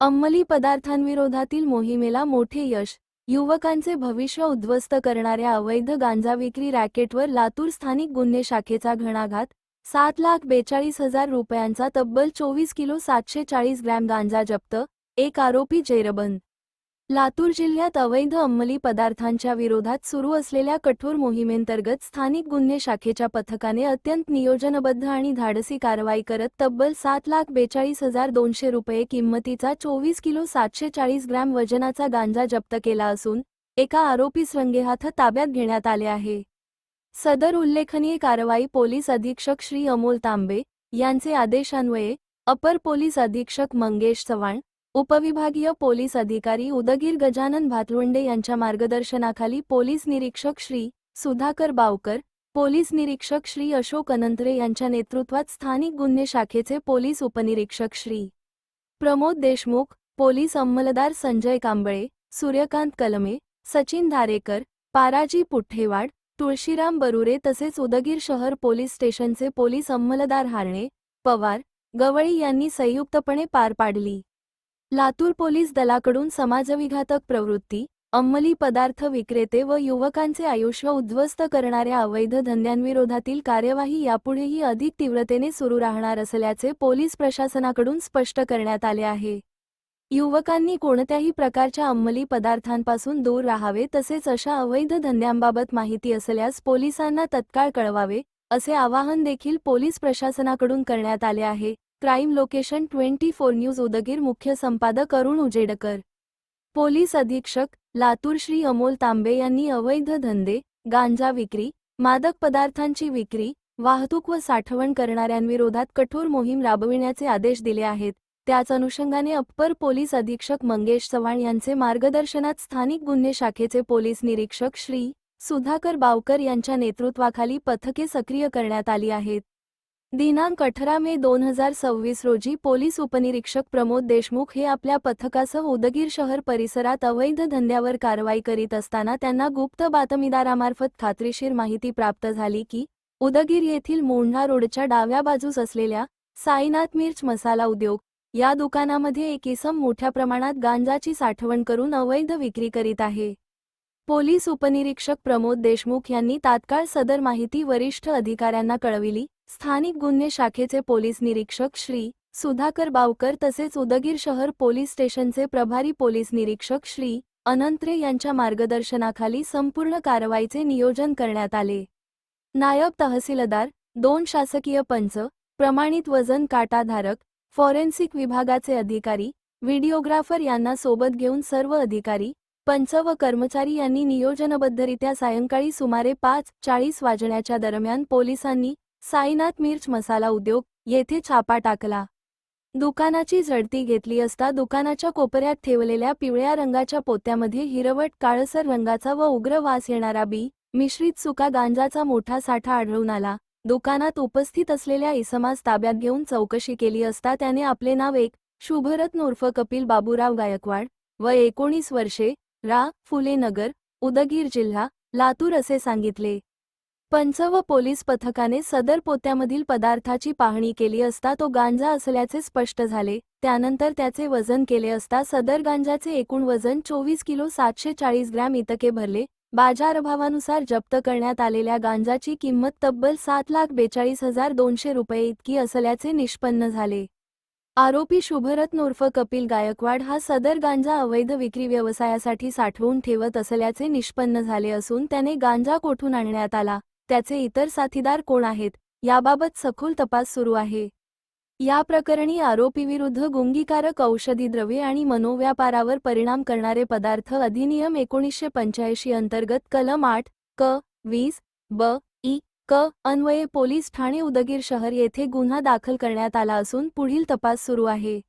अंमली पदार्थांविरोधातील मोहिमेला मोठे यश. युवकांचे भविष्य उद्ध्वस्त करणाऱ्या अवैध गांजा विक्री रॅकेटवर लातूर स्थानिक गुन्हे शाखेचा घणाघात. 7,42,000 रुपयांचा तब्बल 24 किलो 740 ग्रॅम गांजा जप्त. एक आरोपी जेरबंद. लातूर जिल्ह्यात अवैध अंमली पदार्थांच्या विरोधात सुरू असलेल्या कठोर मोहिमेंतर्गत स्थानिक गुन्हे शाखेच्या पथकाने अत्यंत नियोजनबद्ध आणि धाडसी कारवाई करत तब्बल 7,42,200 रुपये किंमतीचा 24 किलो 740 ग्रॅम वजनाचा गांजा जप्त केला असून एका आरोपीस रंगेहाथ ताब्यात घेण्यात आले आहे. सदर उल्लेखनीय कारवाई पोलीस अधीक्षक श्री अमोल तांबे यांचे आदेशान्वये अपर पोलीस अधीक्षक मंगेश चव्हाण, उपविभागीय पोलीस अधिकारी उदगीर गजानन भातवंडे यांच्या मार्गदर्शनाखाली पोलीस निरीक्षक श्री सुधाकर बावकर, पोलीस निरीक्षक श्री अशोक अनंतरे यांच्या नेतृत्वात स्थानिक गुन्हे शाखेचे पोलीस उपनिरीक्षक श्री प्रमोद देशमुख, पोलीस अंमलदार संजय कांबळे, सूर्यकांत कलमे, सचिन धारेकर, पाराजी पुठ्ठेवाड, तुळशीराम बरुरे तसेच उदगीर शहर पोलीस स्टेशनचे पोलीस अंमलदार हारणे, पवार, गवळी यांनी संयुक्तपणे पार पाडली. लातूर पोलीस दलाकडून समाजविघातक प्रवृत्ती, अंमली पदार्थ विक्रेते व युवकांचे आयुष्य उद्ध्वस्त करणाऱ्या अवैध धंद्यांविरोधातील कार्यवाही यापुढेही अधिक तीव्रतेने सुरू राहणार असल्याचे पोलीस प्रशासनाकडून स्पष्ट करण्यात आले आहे. युवकांनी कोणत्याही प्रकारच्या अंमली पदार्थांपासून दूर राहावे तसेच अशा अवैध धंद्यांबाबत माहिती असल्यास पोलिसांना तत्काळ कळवावे, असे आवाहन देखील पोलीस प्रशासनाकडून करण्यात आले आहे. Crime location 24 news Udgir. मुख्य संपादक अरुण उजेडकर. पोलीस अधीक्षक लातूर श्री अमोल तांबे यांनी अवैध धंदे, गांजा विक्री, मादक पदार्थांची विक्री, वाहतूक व साठवण करणाऱ्यांविरोधात कठोर मोहीम राबविण्याचे आदेश दिले आहेत. त्याच अनुषंगाने अप्पर पोलीस अधीक्षक मंगेश चव्हाण यांचे मार्गदर्शनात स्थानिक गुन्हे शाखेचे पोलीस निरीक्षक श्री सुधाकर बावकर यांच्या नेतृत्वाखाली पथके सक्रिय करण्यात आली आहेत. दिनांक 18 मे 2026 रोजी पोलीस उपनिरीक्षक प्रमोद देशमुख हे आपल्या पथकासह उदगीर शहर परिसरात अवैध धंद्यावर कारवाई करीत असताना त्यांना गुप्त बातमीदारामार्फत खात्रीशीर माहिती प्राप्त झाली की उदगीर येथील मोंढा रोडच्या डाव्या बाजूस असलेल्या साईनाथ मिर्च मसाला उद्योग या दुकानामध्ये एक इसम मोठ्या प्रमाणात गांजाची साठवण करून अवैध विक्री करीत आहे. पोलीस उपनिरीक्षक प्रमोद देशमुख यांनी तात्काळ सदर माहिती वरिष्ठ अधिकाऱ्यांना कळविली. स्थानिक गुन्हे शाखेचे पोलीस निरीक्षक श्री सुधाकर बावकर तसेच उदगीर शहर पोलीस स्टेशनचे प्रभारी पोलीस निरीक्षक श्री अनंतरे यांच्या मार्गदर्शनाखाली संपूर्ण कारवाईचे नियोजन करण्यात आले. नायब तहसीलदार, 2 शासकीय पंच, प्रमाणित वजन काटाधारक, फॉरेन्सिक विभागाचे अधिकारी, व्हिडिओग्राफर यांना सोबत घेऊन सर्व अधिकारी, पंच व कर्मचारी यांनी नियोजनबद्धरित्या सायंकाळी सुमारे 5:40 वाजण्याच्या दरम्यान पोलिसांनी साईनाथ मिर्च मसाला उद्योग येथे छापा टाकला. दुकानाची झडती घेतली असता दुकानाच्या कोपऱ्यात ठेवलेल्या पिवळ्या रंगाच्या पोत्यामध्ये हिरवट काळसर रंगाचा व उग्र वास येणारा बी मिश्रित सुका गांजाचा मोठा साठा आढळून आला. दुकानात उपस्थित असलेल्या इसमास ताब्यात घेऊन चौकशी केली असता त्याने आपले नाव एक शुभरत्न उर्फ कपिल बाबूराव गायकवाड व 19 वर्षे, रा. फुले नगर, उदगीर जिल्हा, लातूर असे सांगितले. पंच व पोलीस पथकाने सदर पोत्यामधील पदार्थाची पाहणी केली असता तो गांजा असल्याचे स्पष्ट झाले. त्यानंतर त्याचे वजन केले असता सदर गांजाचे एकूण वजन 24 किलो 740 ग्रॅम इतके भरले. बाजारभावानुसार जप्त करण्यात आलेल्या गांजाची किंमत तब्बल 7,42,200 रुपये इतकी असल्याचे निष्पन्न झाले. आरोपी शुभरत्न उर्फ कपिल गायकवाड हा सदर गांजा अवैध विक्री व्यवसायासाठी साठवून ठेवत असल्याचे निष्पन्न झाले असून त्याने गांजा कोठून आणण्यात आला, त्याचे इतर साथीदार कोण आहेत याबाबत सखोल तपास सुरू आहे. या प्रकरणी आरोपीविरुद्ध गुंगीकारक औषधी द्रव्ये आणि मनोव्यापारावर परिणाम करणारे पदार्थ अधिनियम 1985 अंतर्गत कलम 8 क 20 ब इ क अन्वये पोलीस ठाणे उदगीर शहर येथे गुन्हा दाखल करण्यात आला असून पुढील तपास सुरू आहे.